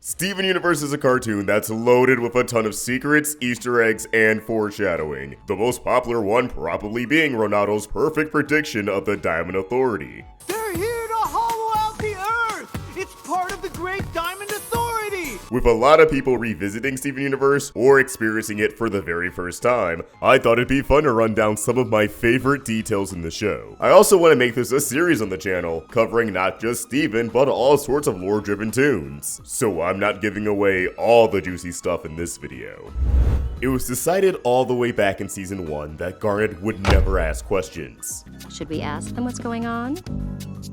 Steven Universe is a cartoon that's loaded with a ton of secrets, Easter eggs, and foreshadowing. The most popular one probably being Ronaldo's perfect prediction of the Diamond Authority. They're here to hollow out the Earth! It's part of the Great Diamond Authority! With a lot of people revisiting Steven Universe or experiencing it for the very first time, I thought it'd be fun to run down some of my favorite details in the show. I also want to make this a series on the channel, covering not just Steven, but all sorts of lore-driven tunes. So I'm not giving away all the juicy stuff in this video. It was decided all the way back in Season 1 that Garnet would never ask questions. Should we ask them what's going on?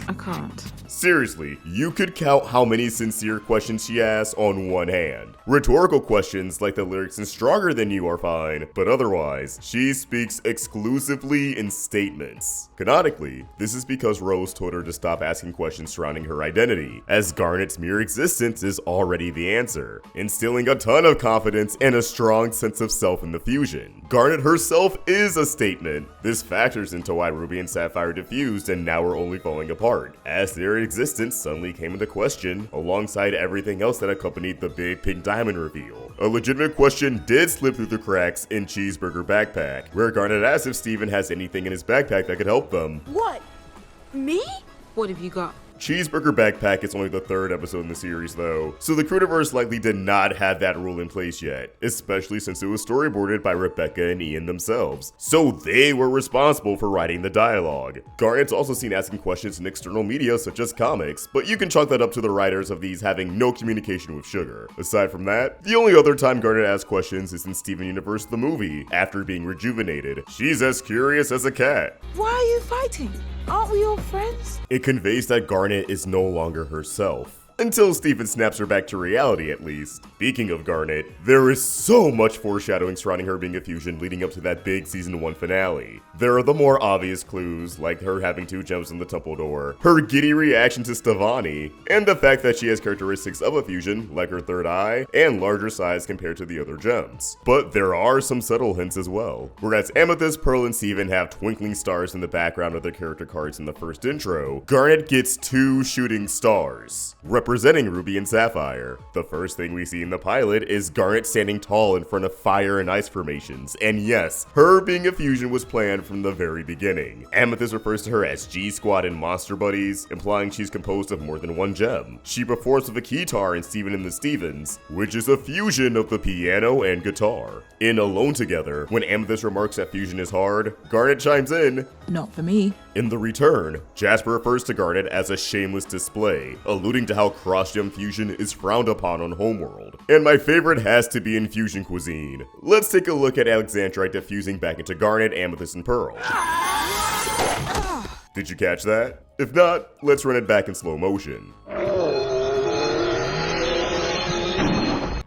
I can't. Seriously, you could count how many sincere questions she asks on one hand. Rhetorical questions like the lyrics in Stronger Than You are fine, but otherwise, she speaks exclusively in statements. Canonically, this is because Rose told her to stop asking questions surrounding her identity, as Garnet's mere existence is already the answer, instilling a ton of confidence and a strong sense of self in the fusion. Garnet herself is a statement. This factors into why Ruby and Sapphire diffused and now are only falling apart, as their existence suddenly came into question alongside everything else that accompanied the big pink diamond reveal. A legitimate question did slip through the cracks in Cheeseburger Backpack, where Garnet asked if Steven has anything in his backpack that could help them. What? Me? What have you got? Cheeseburger Backpack is only the third episode in the series though, so the Crewniverse likely did not have that rule in place yet, especially since it was storyboarded by Rebecca and Ian themselves, so they were responsible for writing the dialogue. Garnet's also seen asking questions in external media such as comics, but you can chalk that up to the writers of these having no communication with Sugar. Aside from that, the only other time Garnet asks questions is in Steven Universe the movie, after being rejuvenated. She's as curious as a cat. Why are you fighting? Aren't we all friends? It conveys that Garnet is no longer herself. Until Steven snaps her back to reality, at least. Speaking of Garnet, there is so much foreshadowing surrounding her being a fusion leading up to that big Season 1 finale. There are the more obvious clues, like her having 2 gems in the temple door, her giddy reaction to Stevani, and the fact that she has characteristics of a fusion, like her third eye, and larger size compared to the other gems. But there are some subtle hints as well. Whereas Amethyst, Pearl, and Steven have twinkling stars in the background of their character cards in the first intro, Garnet gets 2 shooting stars, representing Ruby and Sapphire. The first thing we see in the pilot is Garnet standing tall in front of fire and ice formations, and yes, her being a fusion was planned from the very beginning. Amethyst refers to her as G-Squad and Monster Buddies, implying she's composed of more than 1 gem. She performs with a keytar in Steven and the Stevens, which is a fusion of the piano and guitar. In Alone Together, when Amethyst remarks that fusion is hard, Garnet chimes in, Not for me. In The Return, Jasper refers to Garnet as a shameless display, alluding to how cross-gem fusion is frowned upon on Homeworld. And my favorite has to be in fusion cuisine. Let's take a look at Alexandrite diffusing back into Garnet, Amethyst, and Pearl. Did you catch that? If not, let's run it back in slow motion.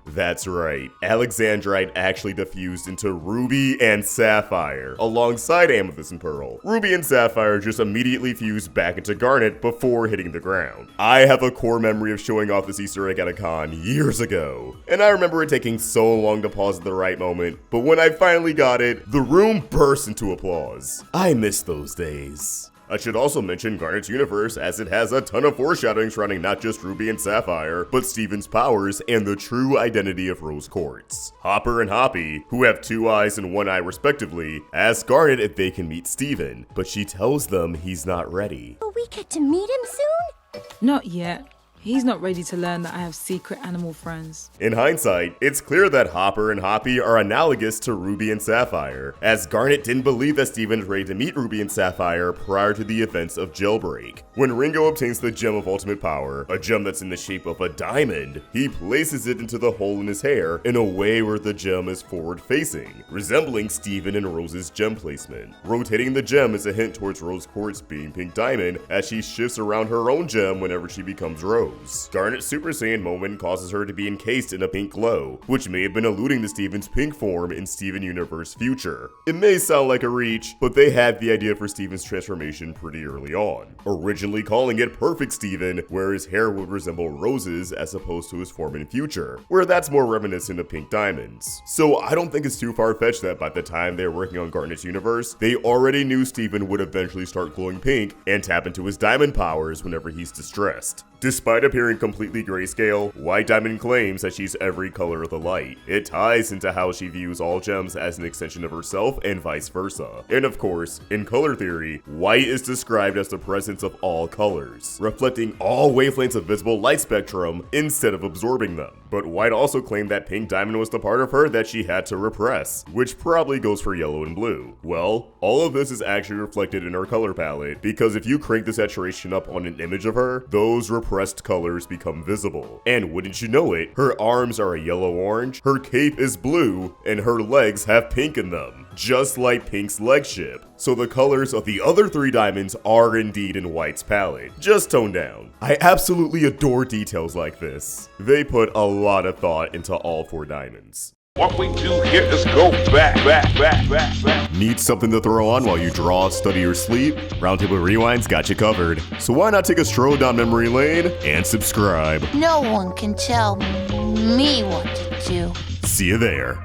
That's right, Alexandrite actually diffused into Ruby and Sapphire, alongside Amethyst and Pearl. Ruby and Sapphire just immediately fused back into Garnet before hitting the ground. I have a core memory of showing off this Easter egg at a con years ago, and I remember it taking so long to pause at the right moment, but when I finally got it, the room burst into applause. I miss those days. I should also mention Garnet's universe, as it has a ton of foreshadowing surrounding not just Ruby and Sapphire, but Steven's powers and the true identity of Rose Quartz. Hopper and Hoppy, who have 2 eyes and 1 eye respectively, ask Garnet if they can meet Steven, but she tells them he's not ready. Will we get to meet him soon? Not yet. He's not ready to learn that I have secret animal friends. In hindsight, it's clear that Hopper and Hoppy are analogous to Ruby and Sapphire, as Garnet didn't believe that Steven was ready to meet Ruby and Sapphire prior to the events of Jailbreak. When Ringo obtains the Gem of Ultimate Power, a gem that's in the shape of a diamond, he places it into the hole in his hair in a way where the gem is forward-facing, resembling Steven and Rose's gem placement. Rotating the gem is a hint towards Rose Quartz being Pink Diamond, as she shifts around her own gem whenever she becomes Rose. Garnet's Super Saiyan moment causes her to be encased in a pink glow, which may have been alluding to Steven's pink form in Steven Universe Future. It may sound like a reach, but they had the idea for Steven's transformation pretty early on, originally calling it Perfect Steven, where his hair would resemble Rose's as opposed to his form in Future, where that's more reminiscent of pink diamonds. So I don't think it's too far-fetched that by the time they were working on Garnet's universe, they already knew Steven would eventually start glowing pink and tap into his diamond powers whenever he's distressed. Despite appearing completely grayscale, White Diamond claims that she's every color of the light. It ties into how she views all gems as an extension of herself and vice versa. And of course, in color theory, white is described as the presence of all colors, reflecting all wavelengths of visible light spectrum instead of absorbing them. But White also claimed that Pink Diamond was the part of her that she had to repress, which probably goes for yellow and blue. Well, all of this is actually reflected in her color palette, because if you crank the saturation up on an image of her, those repressed colors become visible. And wouldn't you know it, her arms are a yellow-orange, her cape is blue, and her legs have pink in them, just like Pink's leg ship. So the colors of the other 3 diamonds are indeed in White's palette, just toned down. I absolutely adore details like this. They put a lot of thought into all 4 diamonds. What we do here is go back. Need something to throw on while you draw, study, or sleep? Roundtable Rewind's got you covered. So why not take a stroll down memory lane and subscribe? No one can tell me what to do. See you there.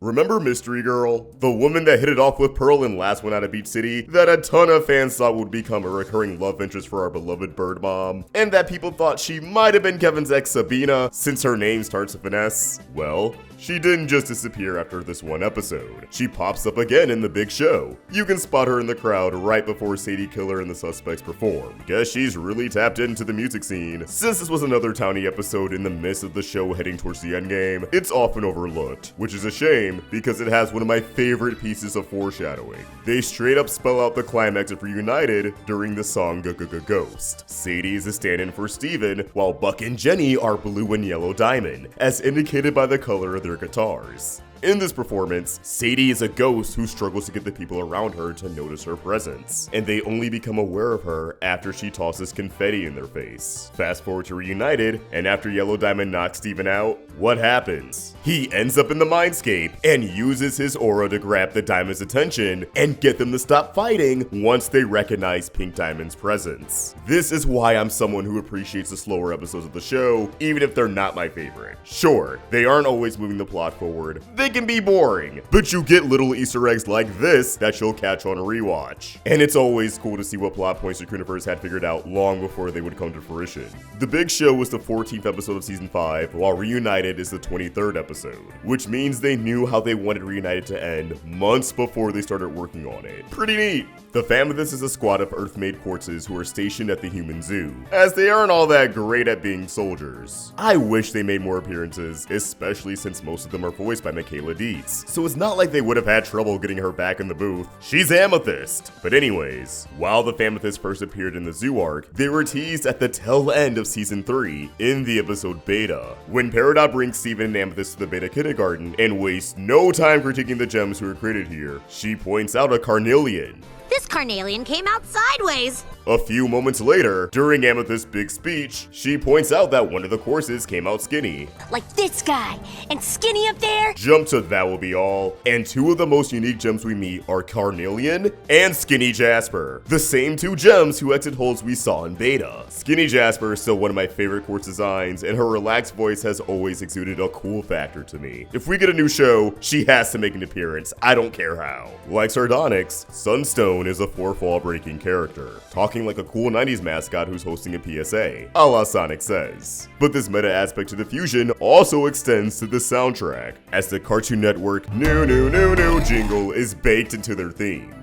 Remember Mystery Girl? The woman that hit it off with Pearl in Last One Out of Beach City that a ton of fans thought would become a recurring love interest for our beloved bird mom, and that people thought she might have been Kevin's ex Sabina since her name starts with an S? Well, she didn't just disappear after this one episode. She pops up again in the big show. You can spot her in the crowd right before Sadie Killer and the Suspects perform. Guess she's really tapped into the music scene. Since this was another townie episode in the midst of the show heading towards the endgame, it's often overlooked, which is a shame because it has one of my favorite pieces of foreshadowing. They straight up spell out the climax of Reunited during the song Ghost. Sadie is a stand-in for Steven, while Buck and Jenny are blue and yellow diamond, as indicated by the color of their guitars. In this performance, Sadie is a ghost who struggles to get the people around her to notice her presence, and they only become aware of her after she tosses confetti in their face. Fast forward to Reunited, and after Yellow Diamond knocks Steven out, what happens? He ends up in the mindscape and uses his aura to grab the Diamond's attention and get them to stop fighting once they recognize Pink Diamond's presence. This is why I'm someone who appreciates the slower episodes of the show, even if they're not my favorite. Sure, they aren't always moving the plot forward. They can be boring, but you get little Easter eggs like this that you'll catch on a rewatch. And it's always cool to see what plot points the Crewnivers had figured out long before they would come to fruition. The Big Show was the 14th episode of season 5, while Reunited is the 23rd episode, which means they knew how they wanted Reunited to end months before they started working on it. Pretty neat. The Famethyst is a squad of Earth-made corpses who are stationed at the human zoo, as they aren't all that great at being soldiers. I wish they made more appearances, especially since most of them are voiced by Michaela Dietz, so it's not like they would have had trouble getting her back in the booth. She's Amethyst! But anyways, while the Famethyst first appeared in the zoo arc, they were teased at the tail end of season 3 in the episode Beta, when Peridot brings Steven and Amethyst to the Beta Kindergarten and wastes no time critiquing the gems who are created here. She points out a carnelian. This carnelian came out sideways. A few moments later, during Amethyst's big speech, she points out that one of the courses came out skinny. Like this guy, and skinny up there. Jump to That Will Be All, and 2 of the most unique gems we meet are Carnelian and Skinny Jasper, the same 2 gems who exit holes we saw in Beta. Skinny Jasper is still one of my favorite quartz designs, and her relaxed voice has always exuded a cool factor to me. If we get a new show, she has to make an appearance, I don't care how. Like Sardonyx, Sunstone is a 4-fall breaking character, talking like a cool 90s mascot who's hosting a PSA, a la Sonic Says. But this meta aspect to the fusion also extends to the soundtrack, as the Cartoon Network new Jingle is baked into their theme.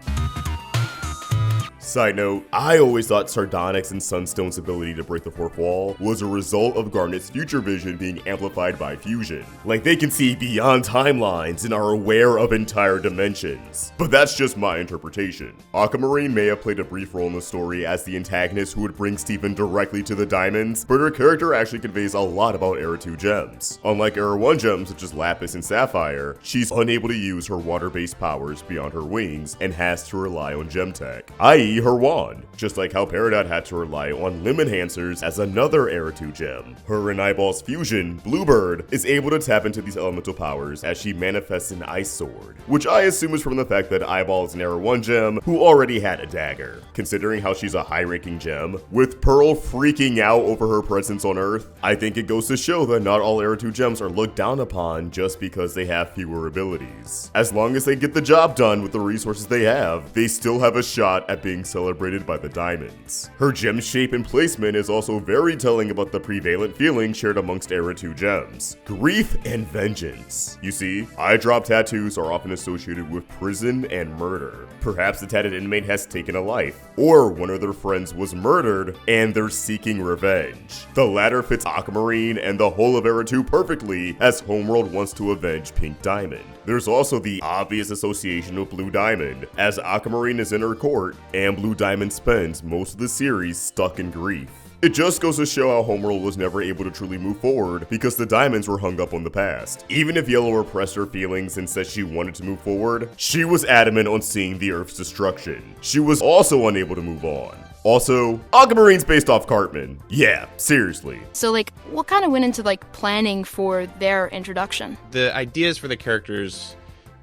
Side note, I always thought Sardonyx and Sunstone's ability to break the 4th wall was a result of Garnet's future vision being amplified by fusion. Like they can see beyond timelines and are aware of entire dimensions. But that's just my interpretation. Aquamarine may have played a brief role in the story as the antagonist who would bring Steven directly to the diamonds, but her character actually conveys a lot about Era 2 gems. Unlike Era 1 gems such as Lapis and Sapphire, she's unable to use her water-based powers beyond her wings and has to rely on gem tech, i.e. her wand, just like how Peridot had to rely on limb enhancers as another Era 2 gem. Her and Eyeball's fusion, Bluebird, is able to tap into these elemental powers as she manifests an ice sword, which I assume is from the fact that Eyeball is an Era 1 gem who already had a dagger. Considering how she's a high-ranking gem, with Pearl freaking out over her presence on Earth, I think it goes to show that not all Era 2 gems are looked down upon just because they have fewer abilities. As long as they get the job done with the resources they have, they still have a shot at being celebrated by the diamonds. Her gem shape and placement is also very telling about the prevalent feeling shared amongst Era 2 gems: grief and vengeance. You see, eye drop tattoos are often associated with prison and murder. Perhaps the tatted inmate has taken a life, or one of their friends was murdered and they're seeking revenge. The latter fits Aquamarine and the whole of Era 2 perfectly, as Homeworld wants to avenge Pink Diamond. There's also the obvious association with Blue Diamond, as Aquamarine is in her court and Blue Diamond spends most of the series stuck in grief. It just goes to show how Homeworld was never able to truly move forward because the diamonds were hung up on the past. Even if Yellow repressed her feelings and said she wanted to move forward, she was adamant on seeing the Earth's destruction. She was also unable to move on. Also, Aquamarine's based off Cartman. Yeah, seriously. So, like, what kind of went into, like, planning for their introduction? The ideas for the characters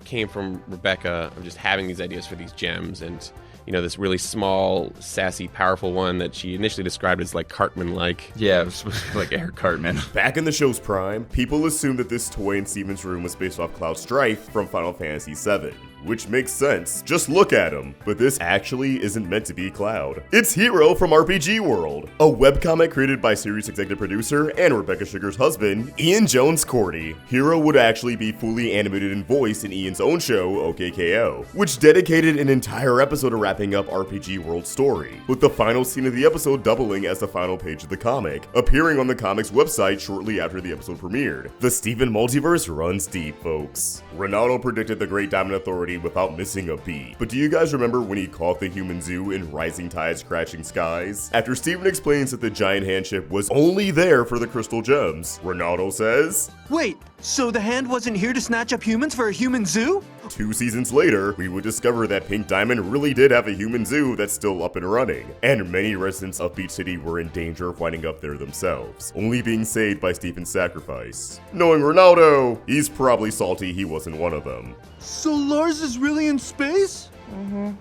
came from Rebecca of just having these ideas for these gems, and this really small, sassy, powerful one that she initially described as like Cartman-like. Yeah, it was supposed to be like Eric Cartman. Back in the show's prime, people assumed that this toy in Steven's room was based off Cloud Strife from Final Fantasy VII. Which makes sense, just look at him. But this actually isn't meant to be Cloud. It's Hero from RPG World, a webcomic created by series executive producer and Rebecca Sugar's husband, Ian Jones-Cordy. Hero would actually be fully animated and voiced in Ian's own show, OKKO, which dedicated an entire episode to wrapping up RPG World's story, with the final scene of the episode doubling as the final page of the comic, appearing on the comic's website shortly after the episode premiered. The Steven multiverse runs deep, folks. Ronaldo predicted the Great Diamond Authority without missing a beat. But do you guys remember when he caught the human zoo in Rising Tides Crashing Skies? After Steven explains that the giant hand ship was only there for the crystal gems, Ronaldo says, Wait, so the hand wasn't here to snatch up humans for a human zoo? 2 seasons later, we would discover that Pink Diamond really did have a human zoo that's still up and running, and many residents of Beach City were in danger of winding up there themselves, only being saved by Steven's sacrifice. Knowing Ronaldo, he's probably salty he wasn't one of them. So Lars is really in space? I'm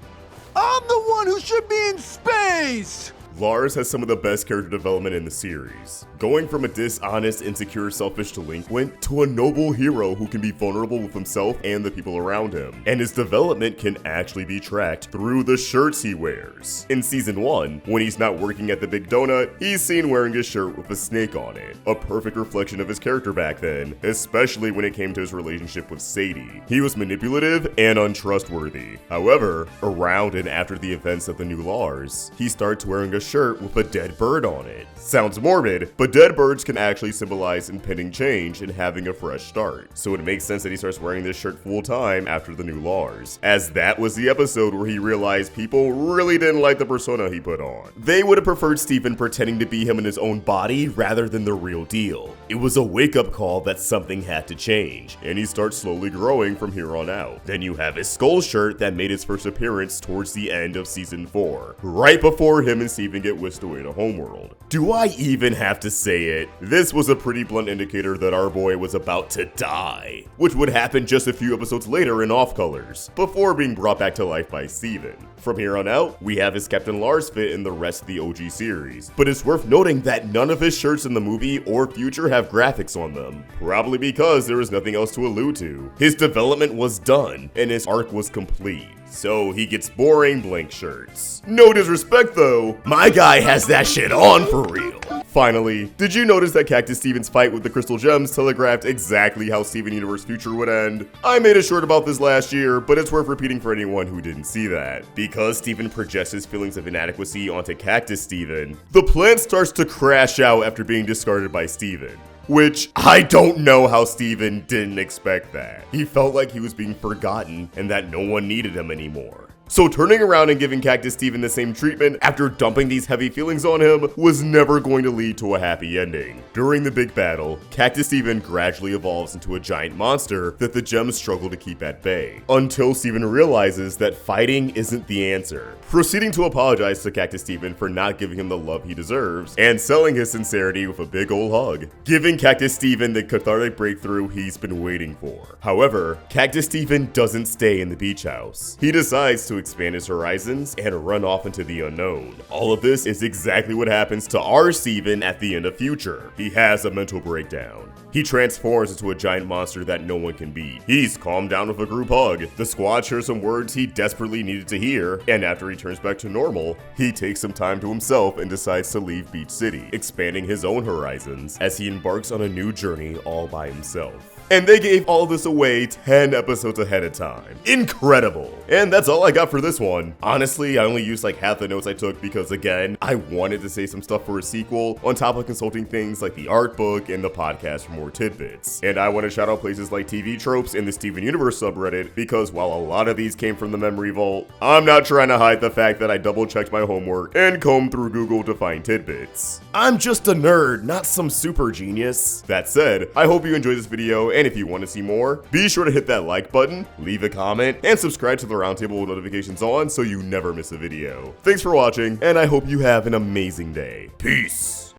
the one who should be in space! Lars has some of the best character development in the series, going from a dishonest, insecure, selfish delinquent to a noble hero who can be vulnerable with himself and the people around him, and his development can actually be tracked through the shirts he wears. In Season 1, when he's not working at the Big Donut, he's seen wearing a shirt with a snake on it, a perfect reflection of his character back then, especially when it came to his relationship with Sadie. He was manipulative and untrustworthy. However, around and after the events of the new Lars, he starts wearing a shirt with a dead bird on it. Sounds morbid, but dead birds can actually symbolize impending change and having a fresh start. So it makes sense that he starts wearing this shirt full time after the new Lars, as that was the episode where he realized people really didn't like the persona he put on. They would have preferred Steven pretending to be him in his own body rather than the real deal. It was a wake-up call that something had to change, and he starts slowly growing from here on out. Then you have his skull shirt that made its first appearance towards the end of Season 4, right before him and Steven get whisked away to Homeworld. Do I even have to say it? This was a pretty blunt indicator that our boy was about to die, which would happen just a few episodes later in Off Colors, before being brought back to life by Steven. From here on out, we have his Captain Lars fit in the rest of the OG series, but it's worth noting that none of his shirts in the movie or future have graphics on them, probably because there was nothing else to allude to. His development was done, and his arc was complete. So he gets boring blank shirts. No disrespect though, my guy has that shit on for real. Finally, did you notice that Cactus Steven's fight with the Crystal Gems telegraphed exactly how Steven Universe's future would end? I made a short about this last year, but it's worth repeating for anyone who didn't see that. Because Steven projects his feelings of inadequacy onto Cactus Steven, the plant starts to crash out after being discarded by Steven. Which, I don't know how Steven didn't expect that. He felt like he was being forgotten and that no one needed him anymore. So turning around and giving Cactus Steven the same treatment after dumping these heavy feelings on him was never going to lead to a happy ending. During the big battle, Cactus Steven gradually evolves into a giant monster that the gems struggle to keep at bay, until Steven realizes that fighting isn't the answer, proceeding to apologize to Cactus Steven for not giving him the love he deserves, and selling his sincerity with a big ol' hug, giving Cactus Steven the cathartic breakthrough he's been waiting for. However, Cactus Steven doesn't stay in the beach house. He decides to expand his horizons and run off into the unknown. All of this is exactly what happens to our Steven at the end of Future. He has a mental breakdown. He transforms into a giant monster that no one can beat. He's calmed down with a group hug. The squad shares some words he desperately needed to hear, and after he turns back to normal, he takes some time to himself and decides to leave Beach City, expanding his own horizons as he embarks on a new journey all by himself. And they gave all this away 10 episodes ahead of time. Incredible. And that's all I got for this one. Honestly, I only used like half the notes I took because, again, I wanted to say some stuff for a sequel on top of consulting things like the art book and the podcast for more tidbits. And I want to shout out places like TV Tropes and the Steven Universe subreddit because while a lot of these came from the memory vault, I'm not trying to hide the fact that I double checked my homework and combed through Google to find tidbits. I'm just a nerd, not some super genius. That said, I hope you enjoyed this video, and if you want to see more, be sure to hit that like button, leave a comment, and subscribe to the Roundtable with notifications on so you never miss a video. Thanks for watching, and I hope you have an amazing day. Peace!